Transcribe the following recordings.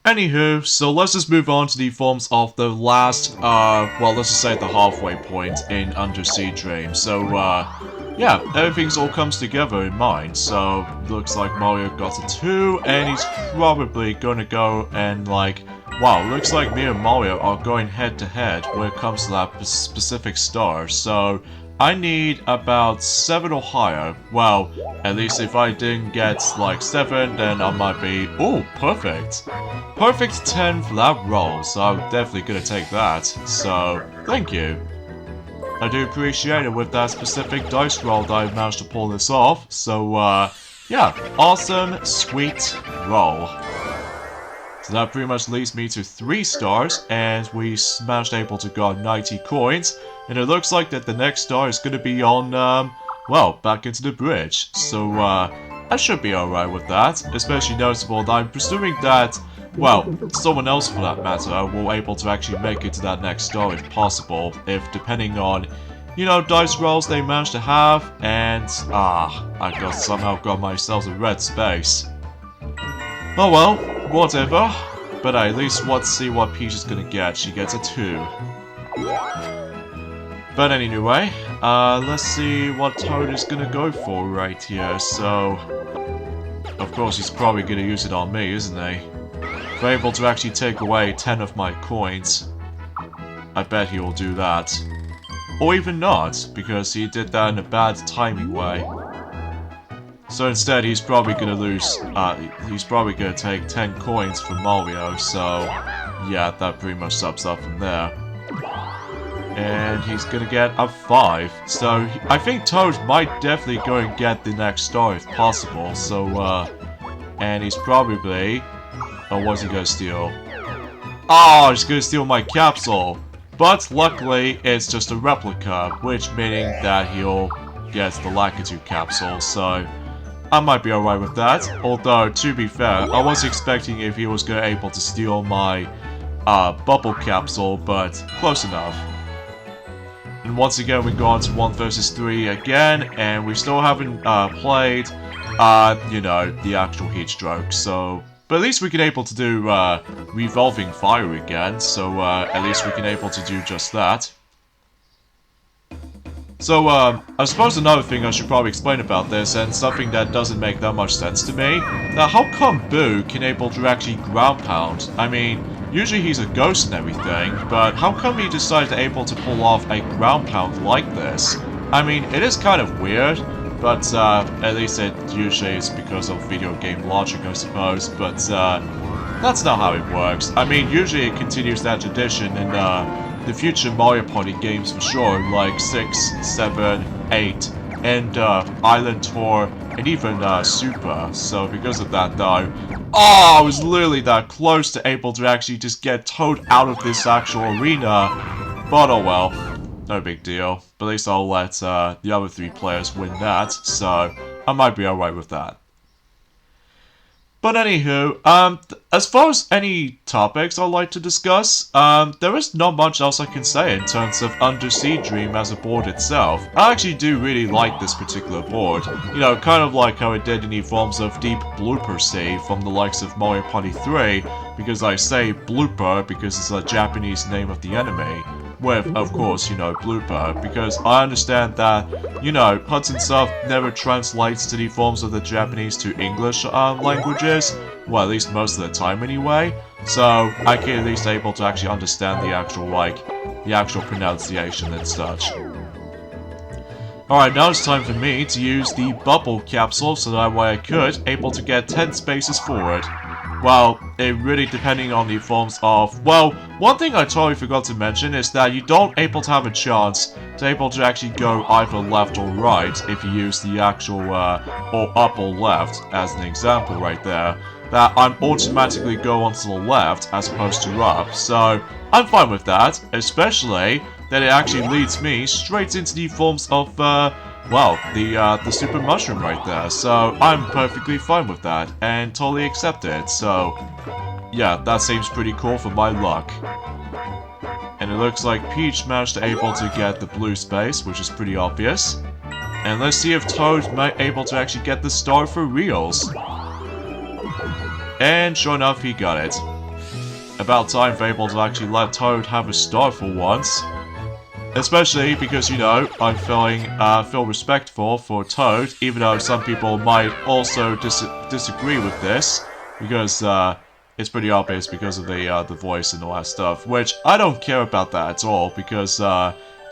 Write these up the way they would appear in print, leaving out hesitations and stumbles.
Anywho, so let's just move on to the forms of the last, well, let's just say the halfway point in Undersea Dream. So, yeah, everything's all comes together in mind. So, looks like Mario got a 2, and he's probably gonna go and, like, wow, looks like me and Mario are going head to head when it comes to that specific star. So, I need about 7 or higher. Well, at least if I didn't get like 7, then I might be... Oh, perfect! Perfect 10 for that roll, so I'm definitely gonna take that. So, thank you. I do appreciate it with that specific dice roll that I managed to pull this off. So, yeah, awesome, sweet roll. So that pretty much leads me to 3 stars, and we managed able to got 90 coins. And it looks like that the next star is going to be on, well, back into the bridge. So, I should be alright with that. Especially noticeable that I'm presuming that, well, someone else for that matter will able to actually make it to that next star if possible. If depending on, you know, dice rolls they manage to have. And, I somehow got myself a red space. Oh well, whatever. But at least let's see what Peach is gonna get. She gets a 2. But anyway, let's see what Toad is gonna go for right here. So, of course he's probably gonna use it on me, isn't he? If I'm able to actually take away 10 of my coins, I bet he will do that. Or even not, because he did that in a bad timing way. So instead, he's probably gonna lose, he's probably gonna take 10 coins from Mario, so yeah, that pretty much sums up from there. And he's gonna get a 5, so I think Toad might definitely go and get the next star if possible, so, and he's probably, oh, what's he gonna steal? Oh, he's gonna steal my capsule! But luckily, it's just a replica, which meaning that he'll get the Lakitu capsule, so I might be alright with that. Although, to be fair, I was expecting if he was gonna able to steal my bubble capsule, but close enough. And once again, we go on to 1 versus 3 again, and we still haven't played, you know, the actual heat stroke. So, but at least we can able to do revolving fire again. So at least we can able to do just that. So, I suppose another thing I should probably explain about this, and something that doesn't make that much sense to me, now how come Boo can able to actually ground pound? I mean, usually he's a ghost and everything, but how come he decided to able to pull off a ground pound like this? I mean, it is kind of weird, but at least it usually is because of video game logic, I suppose, but that's not how it works. I mean, usually it continues that tradition in the future Mario Party games for sure, like 6, 7, 8, and Island Tour, and even Super. So because of that though, oh, I was literally that close to able to actually just get Toad out of this actual arena. But oh well, no big deal. But at least I'll let the other 3 players win that, so I might be alright with that. But anywho, as far as any topics I'd like to discuss, there is not much else I can say in terms of Undersea Dream as a board itself. I actually do really like this particular board. You know, kind of like how it did in the forms of Deep Blooper Sea from the likes of Mario Party 3, because I say blooper because it's a Japanese name of the enemy. With, of course, you know, blooper, because I understand that, you know, Hudson Soft never translates to the forms of the Japanese to English languages, well, at least most of the time anyway, so I can at least able to actually understand the actual, like, the actual pronunciation and such. Alright, now it's time for me to use the bubble capsule so that way I could able to get 10 spaces forward. Well, it really depending on the forms of... Well, one thing I totally forgot to mention is that you don't able to have a chance to able to actually go either left or right if you use the actual, or up or left as an example right there. That I'm automatically go onto the left as opposed to up, so I'm fine with that, especially that it actually leads me straight into the forms of, well, the Super Mushroom right there, so I'm perfectly fine with that, and totally accept it, so yeah, that seems pretty cool for my luck. And it looks like Peach managed to able to get the blue space, which is pretty obvious. And let's see if Toad might able to actually get the star for reals. And sure enough, he got it. About time for able to actually let Toad have a star for once. Especially because, you know, I'm feel respectful for Toad, even though some people might also disagree with this, because it's pretty obvious because of the voice and all that stuff, which I don't care about that at all, because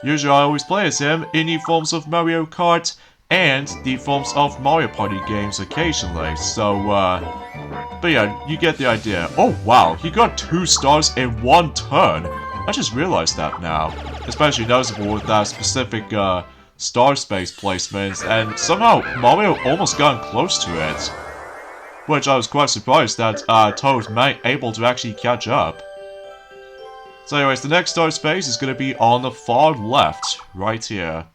usually I always play as him in the forms of Mario Kart and the forms of Mario Party games occasionally, so but yeah, you get the idea. Oh wow, he got 2 stars in 1 turn! I just realized that now. Especially noticeable with that specific star space placement, and somehow Mario almost got close to it. Which I was quite surprised that Toad was able to actually catch up. So anyways, the next star space is going to be on the far left, right here.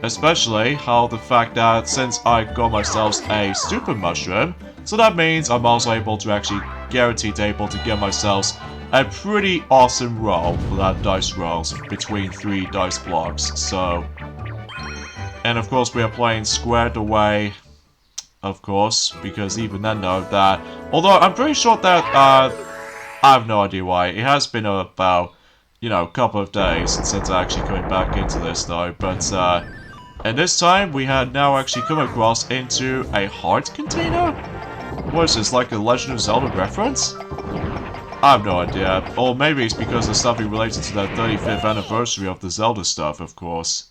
Especially how the fact that since I got myself a super mushroom, so that means I'm also able to actually guaranteed able to get myself a pretty awesome roll for that dice rolls between 3 dice blocks, so... And of course we are playing squared away, of course, because even then though that... Although I'm pretty sure that, I have no idea why, it has been about, you know, a couple of days since I actually coming back into this though, but and this time we had now actually come across into a heart container? What is this, like a Legend of Zelda reference? I have no idea, or maybe it's because there's something related to the 35th anniversary of the Zelda stuff, of course.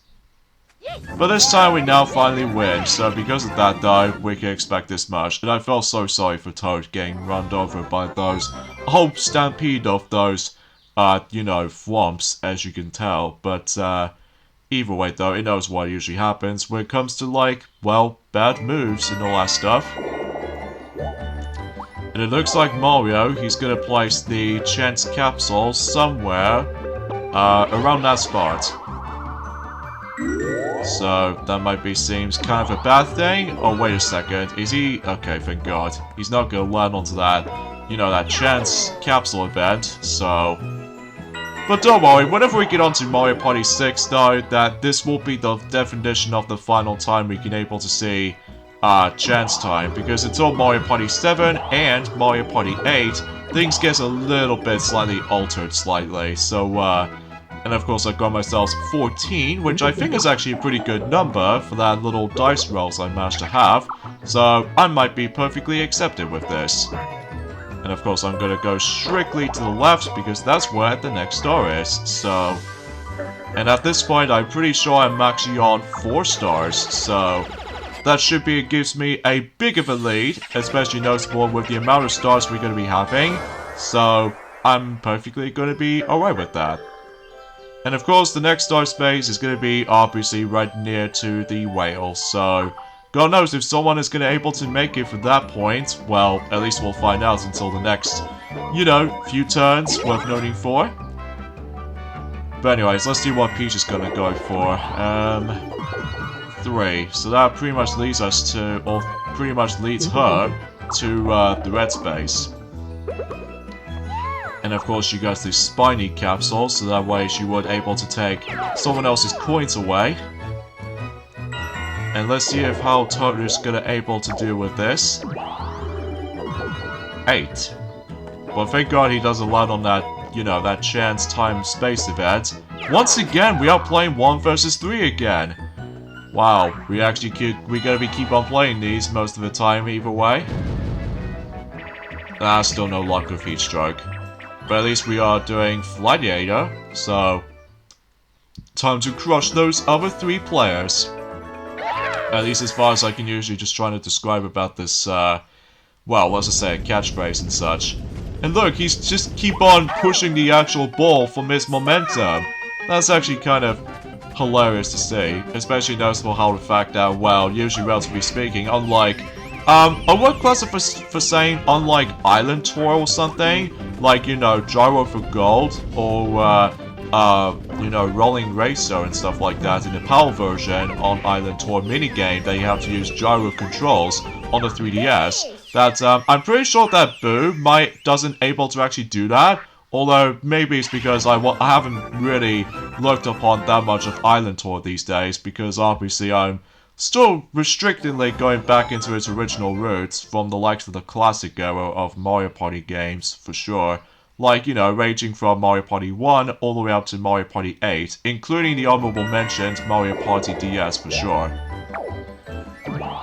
But this time we now finally win, so because of that though, we can expect this much, and I felt so sorry for Toad getting run over by those whole stampede of those, you know, thwomps, as you can tell, but, either way though, it knows what usually happens when it comes to, like, well, bad moves and all that stuff. And it looks like Mario, he's gonna place the chance capsule somewhere around that spot. So that might be seems kind of a bad thing. Oh wait a second, is he? Okay, thank God. He's not gonna land onto that, you know, that chance capsule event. So, but don't worry. Whenever we get onto Mario Party 6, though, that this will be the definition of the final time we can able to see. Chance time, because until Mario Party 7 and Mario Party 8, things get a little bit slightly altered slightly, so, and of course I got myself 14, which I think is actually a pretty good number for that little dice rolls I managed to have, so I might be perfectly accepted with this. And of course I'm gonna go strictly to the left, because that's where the next star is, so... And at this point I'm pretty sure I'm actually on 4 stars, so... That should be, it gives me a big of a lead, especially noticeable with the amount of stars we're going to be having. So, I'm perfectly going to be alright with that. And of course, the next star space is going to be obviously right near to the whale. So, God knows if someone is going to be able to make it for that point, well, at least we'll find out until the next, you know, few turns worth noting for. But anyways, let's see what Peach is going to go for. 3. So that pretty much leads us to, or pretty much leads her to the red space. And of course she got the spiny capsule, so that way she would able to take someone else's coins away. And let's see if how Toad is gonna able to do with this. 8. Well, thank God he doesn't land on that, you know, that chance time space event. Once again, we are playing 1 versus 3 again. Wow, we gotta keep on playing these most of the time either way. Still no luck with Heat Stroke. But at least we are doing Gladiator, so... Time to crush those other 3 players. At least as far as I can usually just try to describe about this, well, let's just say a catchphrase and such. And look, he's just keep on pushing the actual ball from his momentum. That's actually kind of... hilarious to see, especially noticeable how the fact that, well, usually relatively speaking, unlike, I would classify for saying, unlike Island Tour or something, like, you know, Gyro for Gold, or, you know, Rolling Racer and stuff like that in the PAL version on Island Tour minigame that you have to use gyro controls on the 3DS, that, I'm pretty sure that Boo doesn't able to actually do that. Although, maybe it's because I haven't really looked upon that much of Island Tour these days, because obviously I'm still restrictedly going back into its original roots from the likes of the classic era of Mario Party games, for sure. Like, you know, ranging from Mario Party 1 all the way up to Mario Party 8, including the honorable mentioned Mario Party DS for sure.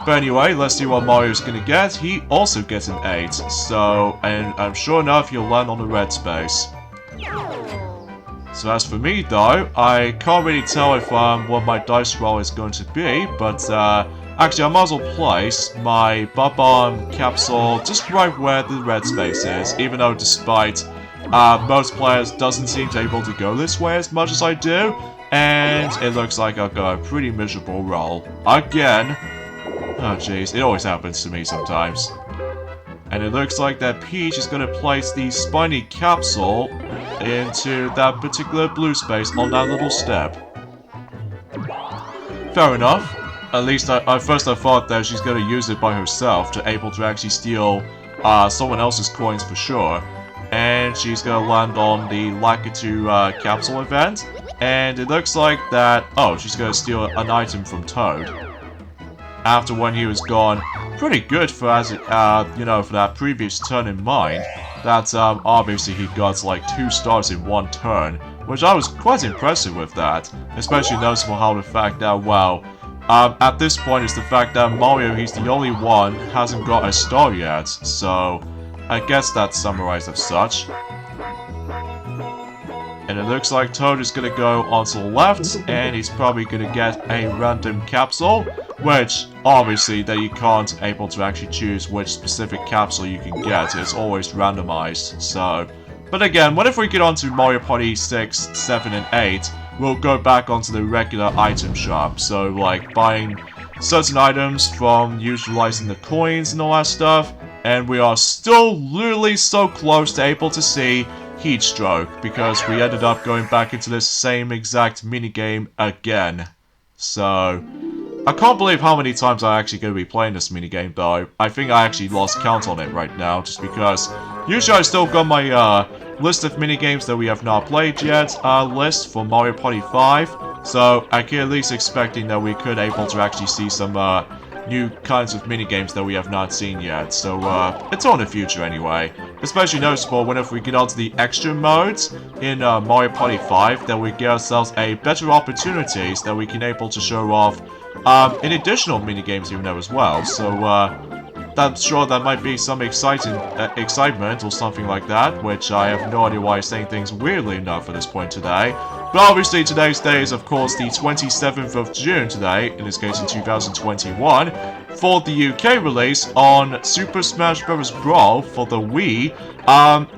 But anyway, let's see what Mario's gonna get. He also gets an 8, so, and sure enough, he'll land on the red space. So as for me though, I can't really tell if what my dice roll is going to be, but actually I might as well place my Bob-omb capsule just right where the red space is, even though despite most players doesn't seem to be able to go this way as much as I do, and it looks like I've got a pretty miserable roll. Again. Oh jeez, it always happens to me sometimes. And it looks like that Peach is going to place the spiny capsule into that particular blue space on that little step. Fair enough. At least at first I thought that she's going to use it by herself to able to actually steal someone else's coins for sure. And she's going to land on the Lakitu capsule event. And it looks like that... Oh, she's going to steal an item from Toad. After when he was gone, pretty good for you know, for that previous turn in mind. That obviously he got like 2 stars in 1 turn, which I was quite impressive with that. Especially noticeable how the fact that, wow, at this point is the fact that Mario, he's the only one hasn't got a star yet. So I guess that's summarized as such. And it looks like Toad is going to go onto the left, and he's probably going to get a random capsule, which, obviously, that you can't able to actually choose which specific capsule you can get. It's always randomized, so... But again, whenever we get onto Mario Party 6, 7, and 8, we'll go back onto the regular item shop. So, like, buying certain items from utilizing the coins and all that stuff, and we are still literally so close to able to see Heat Stroke, because we ended up going back into this same exact minigame again. So, I can't believe how many times I'm actually going to be playing this minigame though. I think I actually lost count on it right now, just because usually I still got my list of minigames that we have not played yet list for Mario Party 5. So, I can at least expecting that we could able to actually see some new kinds of minigames that we have not seen yet. So, it's on the future anyway. Especially noticeable whenever we get onto the extra modes in Mario Party 5, that we get ourselves a better opportunities that we can able to show off in additional minigames even though as well. So, I'm sure that might be some excitement or something like that, which I have no idea why I'm saying things weirdly enough at this point today. But obviously today's day is of course the 27th of June today, in this case in 2021, for the UK release on Super Smash Bros. Brawl for the Wii.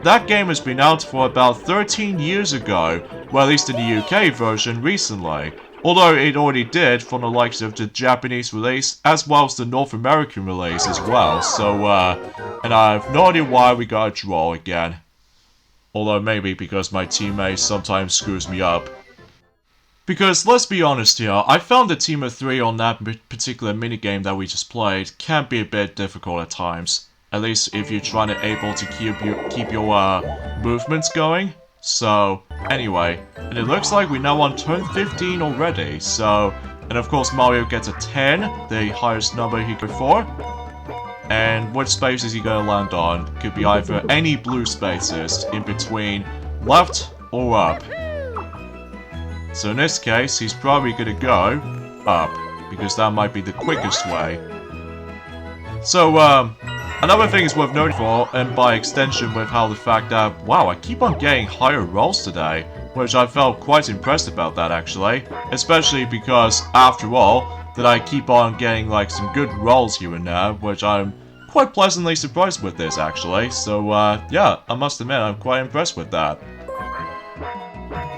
That game has been out for about 13 years ago, well at least in the UK version recently. Although it already did from the likes of the Japanese release, as well as the North American release as well, so, and I have no idea why we got a draw again. Although maybe because my teammate sometimes screws me up. Because, let's be honest here, I found the team of 3 on that particular minigame that we just played can be a bit difficult at times. At least if you're trying to able to keep your movements going. So, anyway, and it looks like we're now on turn 15 already, so, and of course Mario gets a 10, the highest number he could for. And which space is he going to land on? Could be either any blue spaces in between left or up. So in this case, he's probably going to go up, because that might be the quickest way. So, another thing is worth noting for, and by extension with how the fact that, wow, I keep on getting higher rolls today, which I felt quite impressed about that actually, especially because, after all, that I keep on getting like some good rolls here and there, which I'm quite pleasantly surprised with this actually, so yeah, I must admit I'm quite impressed with that.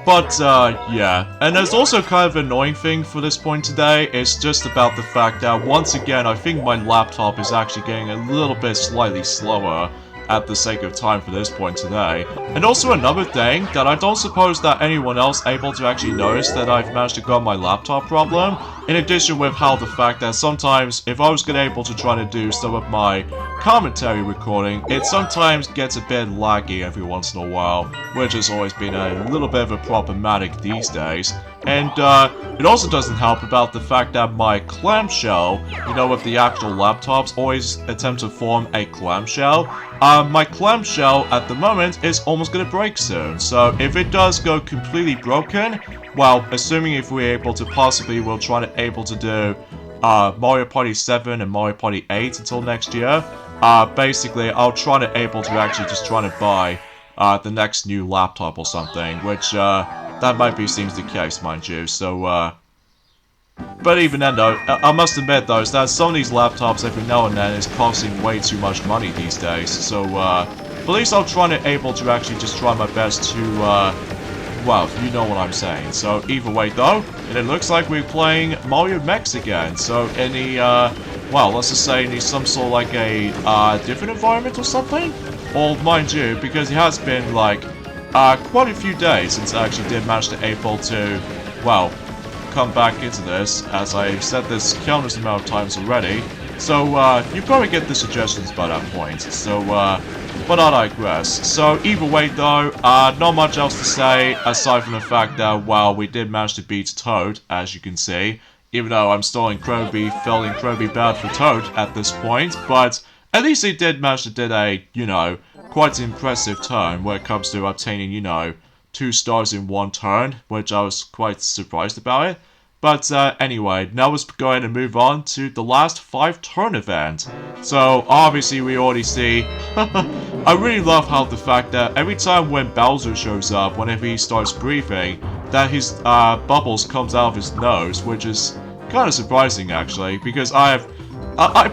But, yeah. And there's also kind of an annoying thing for this point today. It's just about the fact that, once again, I think my laptop is actually getting a little bit slightly slower at the sake of time for this point today. And also another thing, that I don't suppose that anyone else able to actually notice that I've managed to got my laptop problem. In addition with how the fact that sometimes, if I was able to try to do some of my commentary recording, it sometimes gets a bit laggy every once in a while, which has always been a little bit of a problematic these days. And it also doesn't help about the fact that my clamshell, you know, with the actual laptops always attempt to form a clamshell. My clamshell at the moment is almost gonna break soon, so if it does go completely broken, well, assuming if we're able to possibly, we'll try to able to do Mario Party 7 and Mario Party 8 until next year. Basically, I'll try to able to actually just try to buy the next new laptop or something, which that might be seems the case, mind you. So, but even then, though, I must admit though, is that some of these laptops every now and then is costing way too much money these days. So, at least I'll try to able to actually just try my best to well, you know what I'm saying. So either way though, and it looks like we're playing Mario Mechs again. So any, well, let's just say any some sort of like a different environment or something? Or mind you, because it has been like quite a few days since I actually did manage to able to, well, come back into this, as I've said this countless amount of times already. So you probably get the suggestions by that point. So but I digress. So either way though, not much else to say aside from the fact that, well, we did manage to beat Toad, as you can see. Even though I'm still incredibly bad for Toad at this point, but at least he did manage to did a, you know, quite impressive turn when it comes to obtaining, you know, 2 stars in 1 turn, which I was quite surprised about it. But anyway, now let's go ahead and move on to the last 5 turn event. So obviously we already see, I really love how the fact that every time when Bowser shows up, whenever he starts breathing, that his bubbles comes out of his nose, which is kind of surprising actually, because I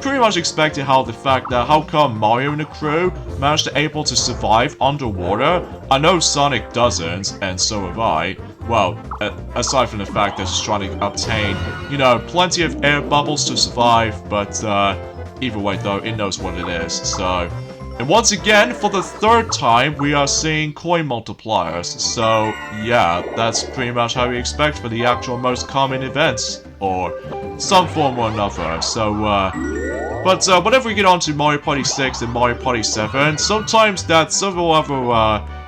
pretty much expected how the fact that how come Mario and the crew managed to able to survive underwater. I know Sonic doesn't, and so have I. Well, aside from the fact that he's trying to obtain, you know, plenty of air bubbles to survive, but either way though, it knows what it is, so... And once again, for the 3rd time, we are seeing coin multipliers, so yeah, that's pretty much how we expect for the actual most common events, or some form or another, so but whenever we get on to Mario Party 6 and Mario Party 7, sometimes that several other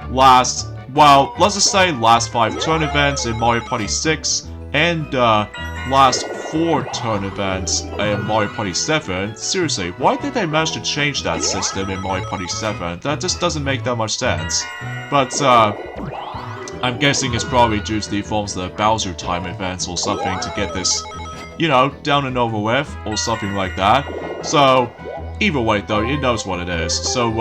last, well, let's just say last 5 turn events in Mario Party 6 and last 4 turn events in Mario Party 7. Seriously, why did they manage to change that system in Mario Party 7? That just doesn't make that much sense. But I'm guessing it's probably due to the forms of the Bowser time events or something to get this, you know, down and over with, or something like that. So, either way though, it knows what it is. So,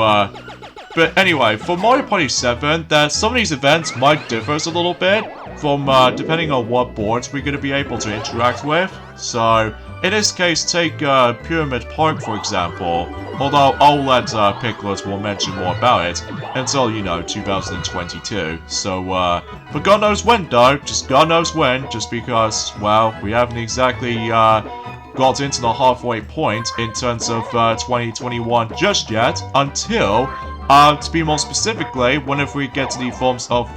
but anyway, for Mario Party 7, that some of these events might differ a little bit from, depending on what boards we're going to be able to interact with. So, in this case, take Pyramid Park for example, although I'll let Picklets will mention more about it until, you know, 2022. So, but God knows when though, just God knows when, just because, well, we haven't exactly got into the halfway point in terms of 2021 just yet, until, to be more specifically, whenever we get to the forms of,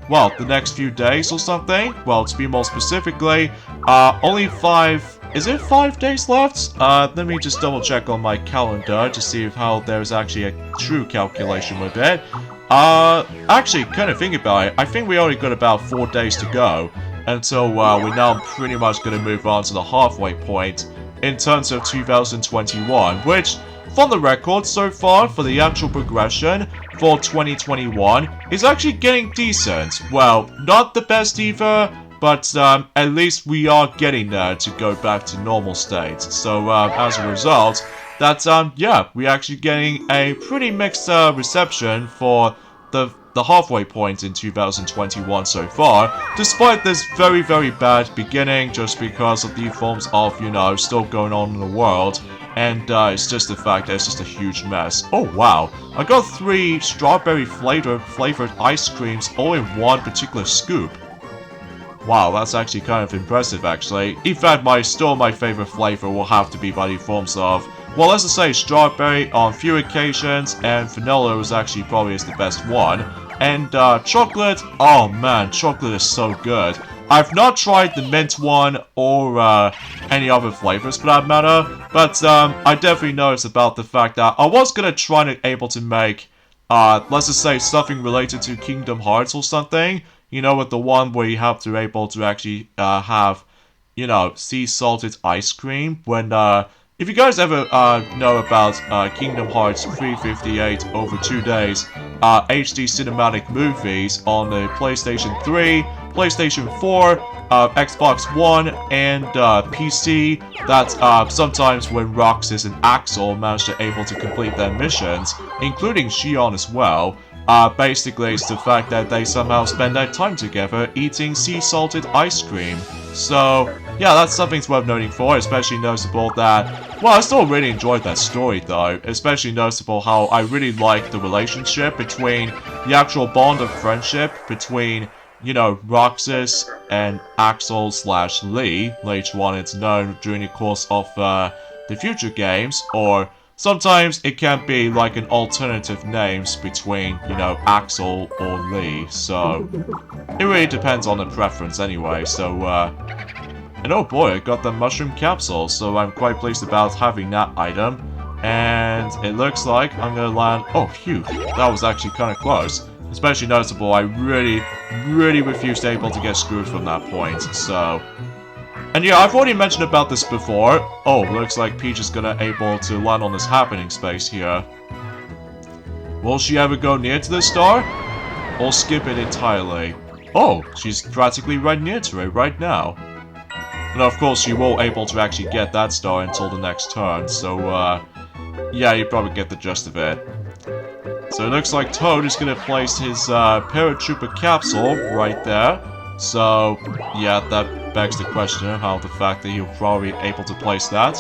well, the next few days or something. Well, to be more specifically, only 5... Is it 5 days left? Let me just double check on my calendar to see if how there's actually a true calculation with it. Actually, kind of think about it, I think we only got about 4 days to go until we're now pretty much going to move on to the halfway point in terms of 2021, which, for the record, so far, for the actual progression for 2021, is actually getting decent. Well, not the best either, but at least we are getting there to go back to normal state. So as a result, that yeah, we're actually getting a pretty mixed reception for the halfway point in 2021 so far, despite this very, very bad beginning, just because of the forms of, you know, still going on in the world. And it's just the fact that it's just a huge mess. Oh wow, I got 3 strawberry flavored ice creams all in one particular scoop. Wow, that's actually kind of impressive actually. In fact, my favorite flavor will have to be by the forms of, well, let's just say strawberry on few occasions, and vanilla was actually probably is the best one. And chocolate, oh man, chocolate is so good. I've not tried the mint one or any other flavors for that matter, but I definitely noticed about the fact that I was gonna try to able to make, let's just say something related to Kingdom Hearts or something. You know, with the one where you have to able to actually have, you know, sea salted ice cream when if you guys ever know about Kingdom Hearts 358 over 2 days, HD cinematic movies on the PlayStation 3, PlayStation 4, Xbox One, and PC, that sometimes when Roxas and Axel manage to able to complete their missions, including Shion as well, basically it's the fact that they somehow spend their time together eating sea-salted ice cream. So, yeah, that's something worth noting for, especially noticeable that, well, I still really enjoyed that story though, especially noticeable how I really like the relationship between the actual bond of friendship between, you know, Roxas and Axel / Lee, later on it's known during the course of the future games, or sometimes it can be like an alternative names between, you know, Axel or Lee, so it really depends on the preference anyway, so, and oh boy, I got the mushroom capsule, so I'm quite pleased about having that item, and it looks like I'm gonna land, oh phew, that was actually kinda close, especially noticeable, I really refused to able to get screwed from that point, so. And yeah, I've already mentioned about this before. Oh, looks like Peach is gonna able to land on this happening space here. Will she ever go near to the star? Or skip it entirely? Oh, she's practically right near to it right now. And of course, she will able to actually get that star until the next turn, so yeah, you probably get the gist of it. So it looks like Toad is gonna place his paratrooper capsule right there. So, yeah, that begs the question of how the fact that he'll probably be able to place that.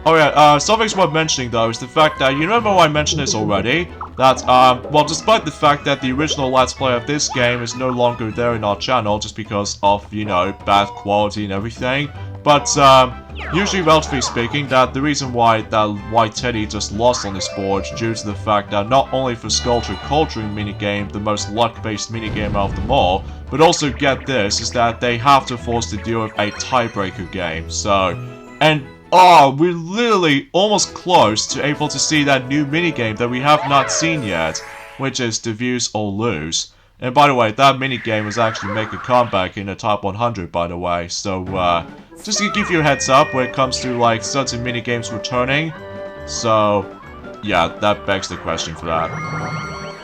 Oh yeah, something's worth mentioning though is the fact that, you remember I mentioned this already, that, well, despite the fact that the original Let's Play of this game is no longer there in our channel just because of, you know, bad quality and everything, but, usually, relatively speaking, that the reason why White Teddy just lost on this board due to the fact that not only for Sculpture Culturing minigame, the most luck-based minigame out of them all, but also get this, is that they have to force to deal with a tiebreaker game, so, and, oh, we're literally almost close to able to see that new minigame that we have not seen yet, which is Diffuse or Lose. And by the way, that minigame was actually make a comeback in the top 100, by the way, so, just to give you a heads up when it comes to, like, certain minigames returning. So, yeah, that begs the question for that.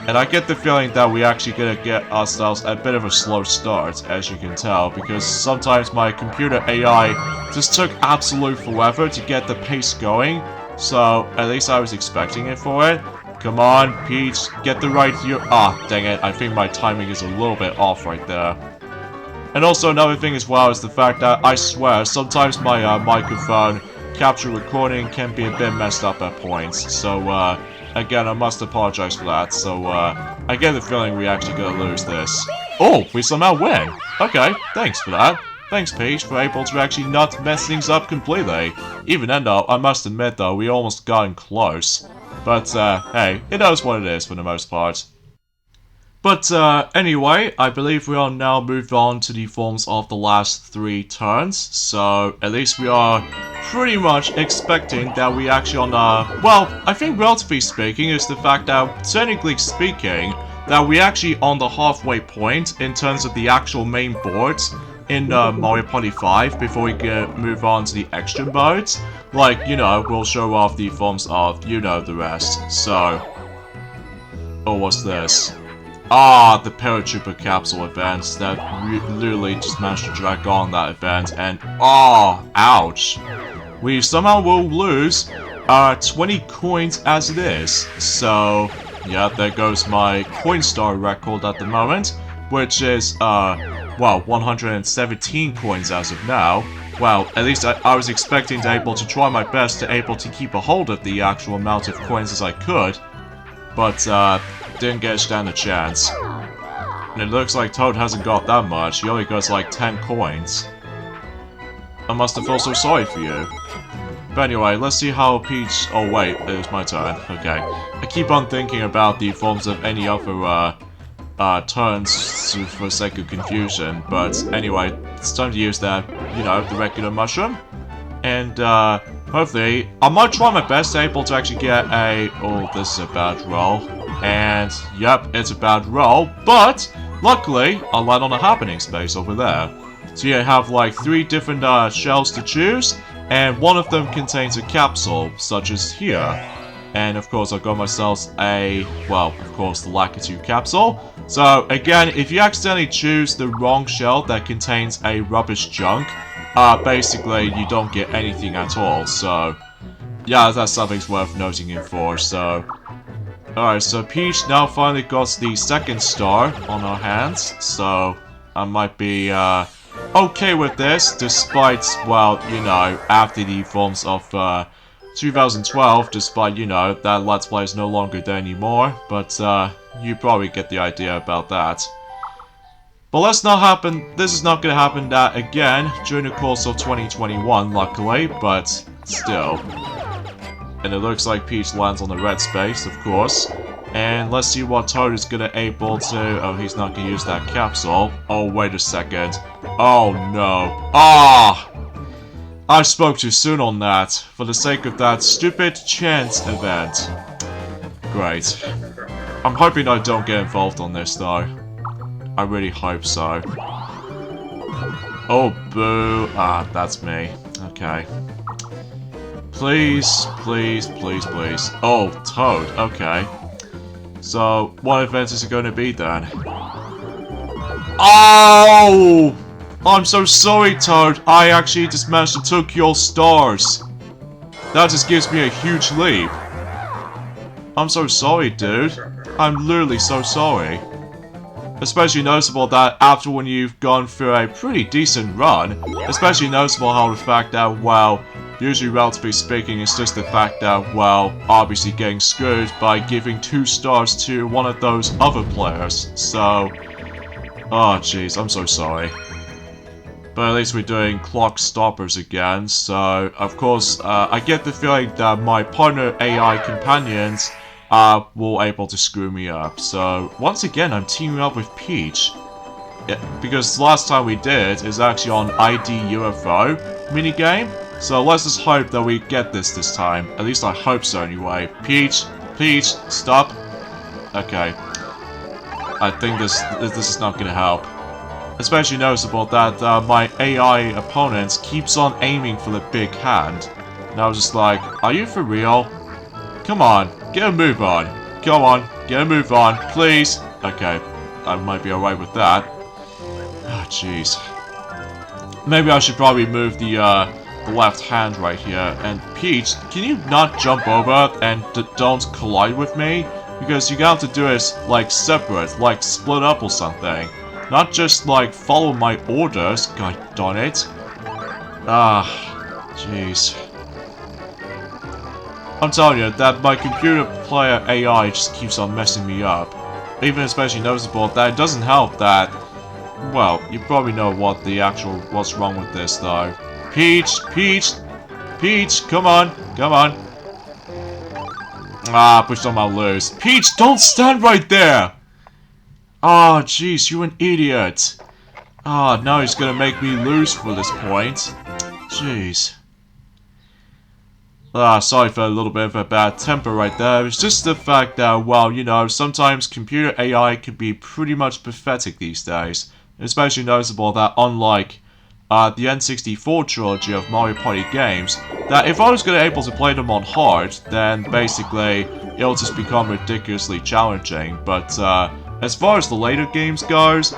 And I get the feeling that we're actually gonna get ourselves a bit of a slow start, as you can tell, because sometimes my computer AI just took absolute forever to get the pace going. So, at least I was expecting it for it. Come on, Peach, get the right here. Ah, dang it, I think my timing is a little bit off right there. And also another thing as well is the fact that, I swear, sometimes my microphone capture recording can be a bit messed up at points. So, again, I must apologize for that. So, I get the feeling we're actually gonna lose this. Oh, we somehow win! Okay, thanks for that. Thanks, Peach, for able to actually not mess things up completely. Even then, though, I must admit, though, we almost gotten close. But, hey, it is what it is for the most part. But, anyway, I believe we are now moved on to the forms of the last 3 turns, so at least we are pretty much expecting that we actually on, well, I think relatively speaking is the fact that, technically speaking, that we actually on the halfway point in terms of the actual main boards in Mario Party 5 before we move on to the extra modes. Like, you know, we'll show off the forms of, you know, the rest, so. Oh, what's this? Ah, the Paratrooper Capsule event that literally just managed to drag on that event, and oh, ouch. We somehow will lose 20 coins as it is, so yeah, there goes my coin star record at the moment, which is, well, 117 coins as of now. Well, at least I was expecting to able to try my best to able to keep a hold of the actual amount of coins as I could, but, didn't get a stand a chance. And it looks like Toad hasn't got that much, he only got like 10 coins. I must have felt so sorry for you. But anyway, let's see how Peach... Oh wait, it was my turn. Okay. I keep on thinking about the forms of any other, turns for the sake of confusion. But anyway, it's time to use that, you know, the regular mushroom. And hopefully, I might try my best able to actually get a... Oh, this is a bad roll. And, yep, it's a bad roll. But, luckily, I'll land on a happening space over there. So you have like 3 different shells to choose. And one of them contains a capsule, such as here. And of course, I got myself a, well, of course, the Lakitu capsule. So again, if you accidentally choose the wrong shell that contains a rubbish junk, basically you don't get anything at all. So yeah, that's something's worth noting in for. So alright, so Peach now finally got the 2nd star on our hands. So I might be okay with this, despite, well, you know, after the forms of 2012, despite, you know, that Let's Play is no longer there anymore, but you probably get the idea about that. But this is not gonna happen that again during the course of 2021, luckily, but still. And it looks like Peach lands on the red space, of course. And let's see what Toad is gonna able to... Oh, he's not gonna use that capsule. Oh, wait a second. Oh, no. Ah! I spoke too soon on that, for the sake of that stupid chance event. Great. I'm hoping I don't get involved on this, though. I really hope so. Oh, boo. Ah, that's me. Okay. Please, please, please, please. Oh, Toad. Okay. So, what event is it going to be, then? Oh! I'm so sorry, Toad. I actually just managed to took your stars. That just gives me a huge leap. I'm so sorry, dude. I'm literally so sorry. Especially noticeable that after when you've gone through a pretty decent run, especially noticeable how the fact that, well, usually relatively speaking, it's just the fact that, well, obviously getting screwed by giving 2 stars to one of those other players. So, oh jeez, I'm so sorry. But at least we're doing clock stoppers again, so of course, I get the feeling that my partner AI companions will able to screw me up. So, once again, I'm teaming up with Peach. Because last time we did is actually on ID UFO minigame. So let's just hope that we get this time. At least I hope so anyway. Peach, stop. Okay. I think this is not gonna help. Especially noticeable that my AI opponent keeps on aiming for the big hand. And I was just like, are you for real? Come on, get a move on. Go on, get a move on, please. Okay, I might be alright with that. Oh, jeez. Maybe I should probably move the left hand right here. And Peach, can you not jump over and don't collide with me? Because you got to do it, like, separate, like, split up or something. Not just, like, follow my orders, god darn it. Ah, jeez. I'm telling you, that my computer player AI just keeps on messing me up. Even especially noticeable that it doesn't help that... Well, you probably know what's wrong with this, though. Peach, come on. Ah, pushed on my loose. Peach, don't stand right there! Ah, jeez, you an idiot. Ah, now he's gonna make me lose for this point. Jeez. Ah, sorry for a little bit of a bad temper right there. It's just the fact that, well, you know, sometimes computer AI can be pretty much pathetic these days. Especially noticeable that unlike the N64 trilogy of Mario Party games, that if I was gonna able to play them on hard, then basically it'll just become ridiculously challenging. But as far as the later games goes,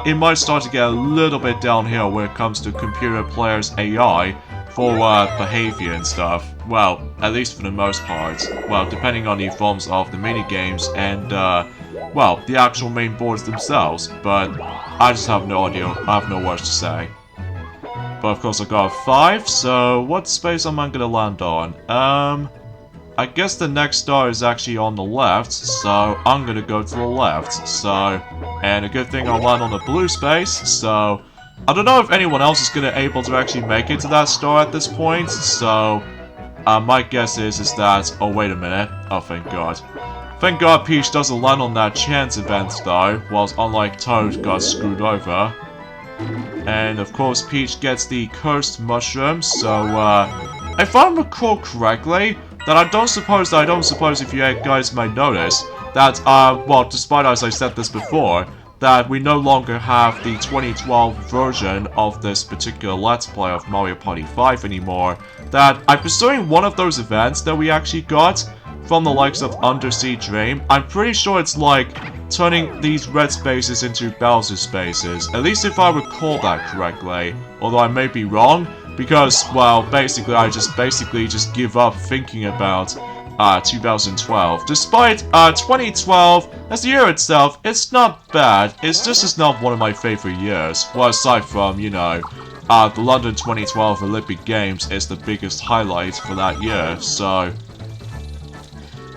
it might start to get a little bit downhill when it comes to computer players' AI for behavior and stuff. Well, at least for the most part. Well, depending on the forms of the minigames and, well, the actual main boards themselves. But I just have no idea. I have no words to say. But of course I got a 5, so what space am I gonna land on? I guess the next star is actually on the left, so I'm gonna go to the left. So, and a good thing I'll land on the blue space, so I don't know if anyone else is gonna able to actually make it to that star at this point, so my guess is that, oh wait a minute, oh thank god. Thank God Peach doesn't land on that chance event though, whilst unlike Toad got screwed over. And of course Peach gets the cursed mushroom, so if I recall correctly, that I don't suppose if you guys might notice, that well, despite as I said this before, that we no longer have the 2012 version of this particular Let's Play of Mario Party 5 anymore, that I'm pursuing one of those events that we actually got from the likes of Undersea Dream. I'm pretty sure it's like turning these red spaces into Bowser spaces, at least if I recall that correctly, although I may be wrong, because, well, basically I just give up thinking about 2012. Despite 2012, as the year itself, it's not bad, it's just not one of my favorite years, well, aside from, you know, the London 2012 Olympic Games is the biggest highlight for that year, so...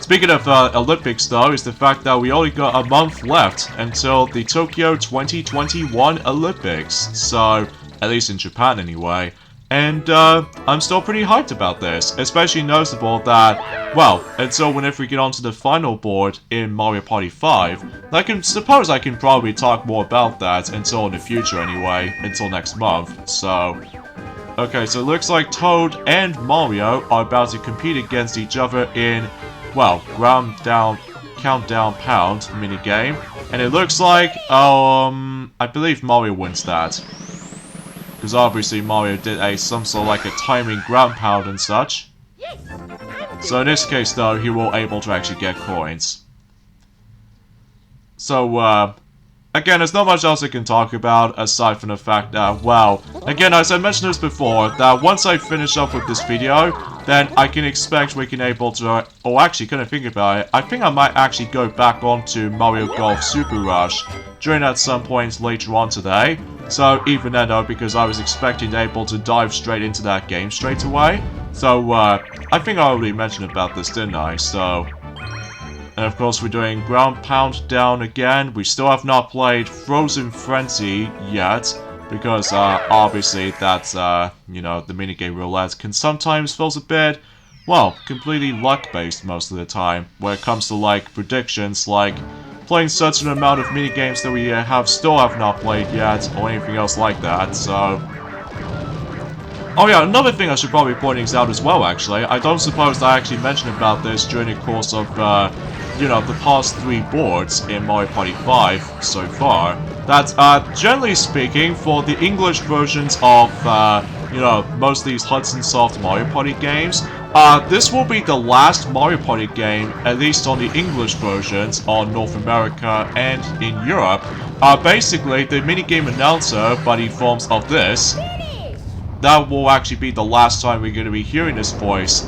Speaking of Olympics though, is the fact that we only got a month left until the Tokyo 2021 Olympics, so, at least in Japan anyway. And I'm still pretty hyped about this, especially noticeable that, well, until whenever we get onto the final board in Mario Party 5, I can probably talk more about that until in the future anyway, until next month, so... Okay, so it looks like Toad and Mario are about to compete against each other in, well, countdown pound minigame, and it looks like, I believe Mario wins that. Because obviously Mario did some sort of like a timing ground pound and such. So in this case though, he will able to actually get coins. So, again, there's not much else I can talk about aside from the fact that, well, again, as I mentioned this before, that once I finish up with this video, then I can expect we can able to, or actually, kind of think about it, I think I might actually go back onto Mario Golf Super Rush during at some point later on today. So even then though, because I was expecting able to dive straight into that game straight away. So, I think I already mentioned about this, didn't I? So... And of course we're doing Ground Pound down again. We still have not played Frozen Frenzy yet, because obviously that's, you know, the minigame roulette can sometimes feel a bit, well, completely luck-based most of the time, when it comes to, like, predictions, like playing such an amount of minigames that we still have not played yet, or anything else like that, so... Oh yeah, another thing I should probably point out as well, actually, I don't suppose I actually mentioned about this during the course of, you know, the past 3 boards in Mario Party 5 so far, that, generally speaking, for the English versions of, you know, most of these Hudson Soft Mario Party games, this will be the last Mario Party game, at least on the English versions, on North America and in Europe. Basically, the minigame announcer, by the forms of this, that will actually be the last time we're going to be hearing this voice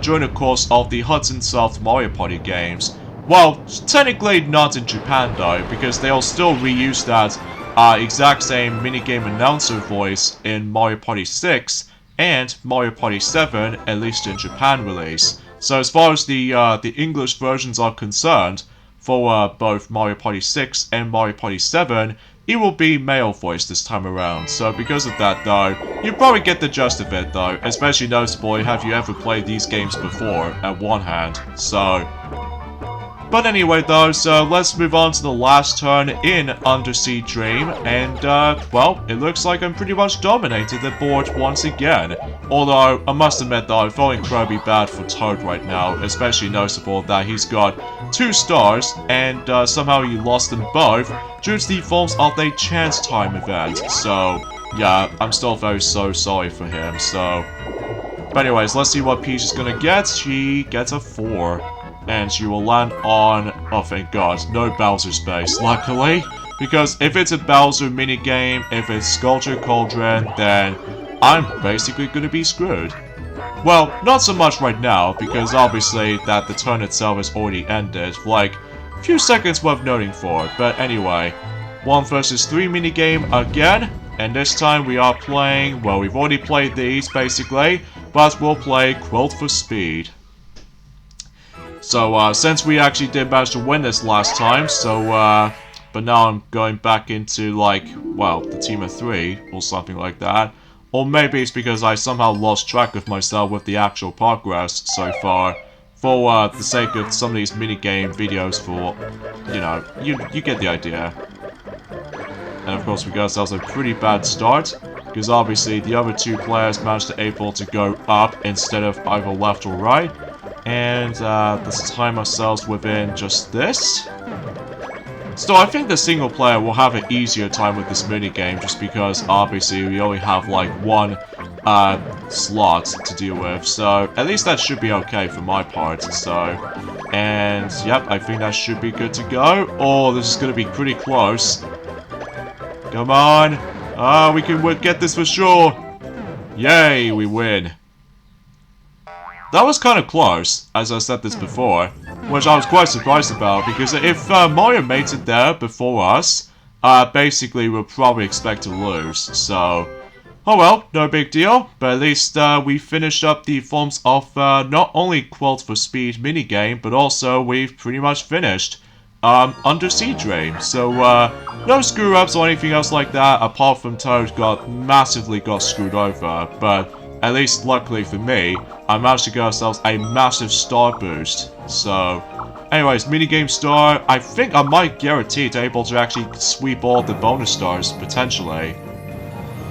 during the course of the Hudson Soft Mario Party games. Well, technically not in Japan though, because they'll still reuse that exact same minigame announcer voice in Mario Party 6 and Mario Party 7, at least in Japan release. So as far as the English versions are concerned, for both Mario Party 6 and Mario Party 7, it will be male voice this time around. So because of that though, you probably get the gist of it though, especially noticeable have you ever played these games before at one hand, so... But anyway though, so let's move on to the last turn in Undersea Dream, and well, it looks like I'm pretty much dominated the board once again. Although, I must admit though, I'm feeling incredibly bad for Toad right now, especially noticeable that he's got 2 stars, and somehow he lost them both due to the forms of a chance time event. So, yeah, I'm still so sorry for him, so... But anyways, let's see what Peach is gonna get. She gets a 4. And she will land on, oh thank god, no Bowser space, luckily. Because if it's a Bowser minigame, if it's Sculpture Cauldron, then I'm basically gonna be screwed. Well, not so much right now, because obviously that the turn itself has already ended, like, a few seconds worth noting for, but anyway. 1 versus 3 minigame again, and this time we are playing, well, we've already played these basically, but we'll play Quilt for Speed. So, since we actually did manage to win this last time, so, but now I'm going back into, like, well, the team of 3, or something like that. Or maybe it's because I somehow lost track of myself with the actual progress so far for the sake of some of these minigame videos for, you know, you get the idea. And of course we got ourselves a pretty bad start, because obviously the other two players managed to able to go up instead of either left or right. And let's time ourselves within just this. So I think the single player will have an easier time with this minigame, just because obviously we only have like one slot to deal with. So at least that should be okay for my part. So, and yep, I think that should be good to go. Oh, this is going to be pretty close. Come on. We can get this for sure. Yay, we win. That was kind of close, as I said this before, which I was quite surprised about, because if Mario made it there before us, basically we'll probably expect to lose, so... Oh well, no big deal, but at least we finished up the forms of not only Quilt for Speed minigame, but also we've pretty much finished Undersea Dream. So no screw-ups or anything else like that, apart from Toad massively got screwed over, but at least luckily for me, I managed to get ourselves a massive star boost. So, anyways, minigame star, I think I might guarantee to able to actually sweep all the bonus stars, potentially.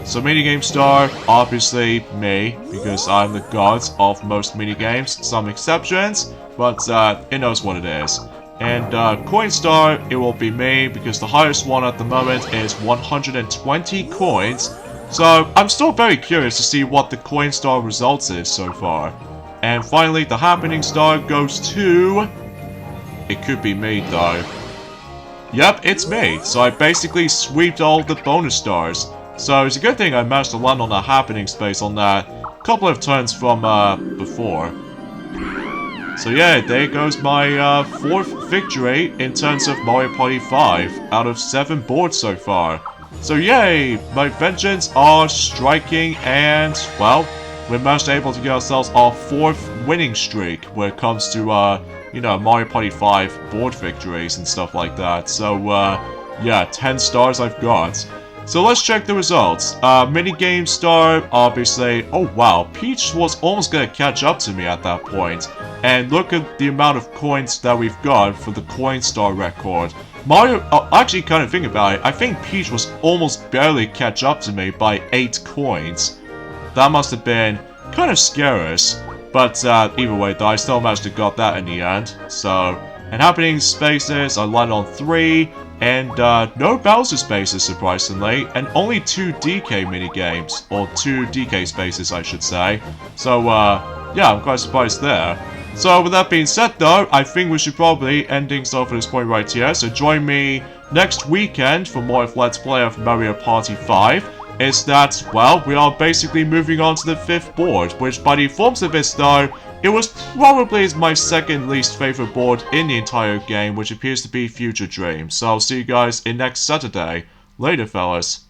So minigame star, obviously me, because I'm the god of most minigames, some exceptions, but it knows what it is. And coin star, it will be me, because the highest one at the moment is 120 coins. So I'm still very curious to see what the coin star results is so far. And finally, the happening star goes to... It could be me though. Yep, it's me. So I basically sweeped all the bonus stars. So it's a good thing I managed to land on a happening space on that couple of turns from before. So yeah, there goes my fourth victory in terms of Mario Party 5 out of 7 boards so far. So yay, my vengeance are striking, and well, we managed to able to get ourselves our 4th winning streak when it comes to you know, Mario Party 5 board victories and stuff like that. So yeah, 10 stars I've got. So let's check the results. Minigame star, obviously. Oh wow, Peach was almost gonna catch up to me at that point. And look at the amount of coins that we've got for the coin star record. Mario, actually kind of think about it, I think Peach was almost barely catch up to me by 8 coins. That must have been kind of scarce. But either way though, I still managed to got that in the end. So, and happening spaces, I landed on 3. And no Bowser spaces, surprisingly, and only 2 DK minigames, or 2 DK spaces, I should say. So, yeah, I'm quite surprised there. So, with that being said, though, I think we should probably end things off at this point right here. So, join me next weekend for more of Let's Play of Mario Party 5. Is that, well, we are basically moving on to the 5th board, which by the forms of this, though, it was probably my second least favorite board in the entire game, which appears to be Future Dream. So I'll see you guys in next Saturday. Later, fellas.